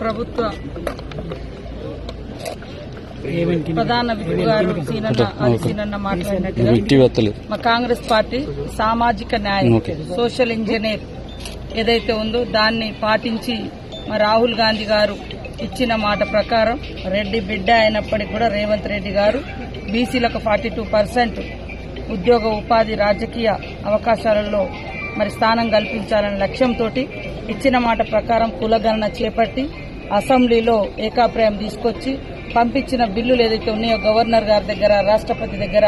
ప్రభుత్వ ప్రధాన విప్ గారు సీనన్న మాట్లాడినట్టుగా మా కాంగ్రెస్ పార్టీ సామాజిక న్యాయం సోషల్ ఇంజనీర్ ఏదైతే ఉందో దాన్ని పాటించి మా రాహుల్ గాంధీ గారు ఇచ్చిన మాట ప్రకారం రెడ్డి బిడ్డ అయినప్పటికీ కూడా రేవంత్ రెడ్డి గారు బీసీలకు 42% ఉద్యోగ ఉపాధి రాజకీయ అవకాశాలలో మరి స్థానం కల్పించాలనే లక్ష్యంతో ఇచ్చిన మాట ప్రకారం కులగణన చేపట్టి అసెంబ్లీలో ఏకాభిప్రాయం తీసుకొచ్చి పంపించిన బిల్లులు ఏదైతే ఉన్నాయో గవర్నర్ గారి దగ్గర రాష్ట్రపతి దగ్గర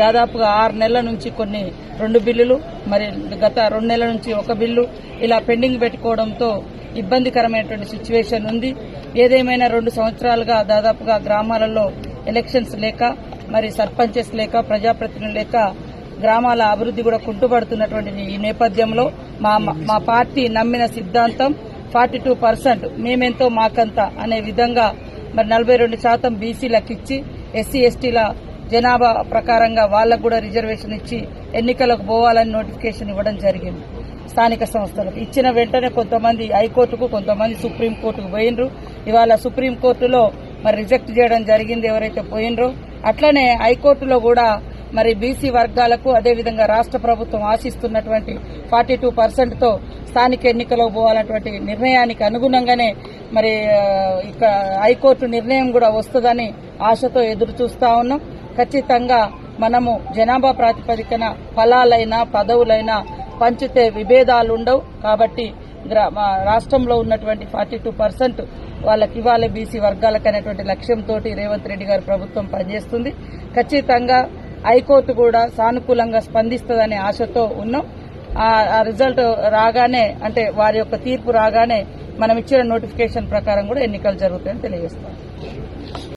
దాదాపుగా 6 నెలల నుంచి కొన్ని 2 బిల్లులు మరి గత 2 నెలల నుంచి 1 బిల్లు ఇలా పెండింగ్ పెట్టుకోవడంతో ఇబ్బందికరమైనటువంటి సిచ్యువేషన్ ఉంది. ఏదేమైనా 2 సంవత్సరాలుగా దాదాపుగా గ్రామాలలో ఎలక్షన్స్ లేక మరి సర్పంచెస్ లేక ప్రజాప్రతినిధులు లేక గ్రామాల అభివృద్ధి కూడా కుంటుపడుతున్నటువంటి ఈ నేపథ్యంలో మా పార్టీ నమ్మిన సిద్ధాంతం 42% మేమెంతో మాకంత అనే విధంగా మరి 42% బీసీలకు ఇచ్చి ఎస్సీ ఎస్టీల జనాభా ప్రకారంగా వాళ్లకు కూడా రిజర్వేషన్ ఇచ్చి ఎన్నికలకు పోవాలని నోటిఫికేషన్ ఇవ్వడం జరిగింది. స్థానిక సంస్థలకు ఇచ్చిన వెంటనే కొంతమంది హైకోర్టుకు కొంతమంది సుప్రీంకోర్టుకు పోయినరు. ఇవాళ సుప్రీంకోర్టులో మరి రిజెక్ట్ చేయడం జరిగింది ఎవరైతే పోయినరో. అట్లనే హైకోర్టులో కూడా మరి బీసీ వర్గాలకు అదేవిధంగా రాష్ట్ర ప్రభుత్వం ఆశిస్తున్నటువంటి 42%తో స్థానిక ఎన్నికలకు పోవాలన్నటువంటి నిర్ణయానికి అనుగుణంగానే మరి ఇక హైకోర్టు నిర్ణయం కూడా వస్తుందని ఆశతో ఎదురు చూస్తా ఉన్నాం. ఖచ్చితంగా మనము జనాభా ప్రాతిపదికన ఫలాలైనా పదవులైనా పంచితే విభేదాలుండవు. కాబట్టి రాష్ట్రంలో ఉన్నటువంటి 42% వాళ్ళకి ఇవ్వాలి బీసీ వర్గాలకు అనేటువంటి లక్ష్యంతో రేవంత్ రెడ్డి గారి ప్రభుత్వం పనిచేస్తుంది. ఖచ్చితంగా హైకోర్టు కూడా సానుకూలంగా స్పందిస్తుందనే ఆశతో ఉన్నాం. ఆ రిజల్ట్ రాగానే అంటే వారి యొక్క తీర్పు రాగానే మనం ఇచ్చిన నోటిఫికేషన్ ప్రకారం కూడా ఎన్నికలు జరుగుతాయని తెలియజేస్తాం.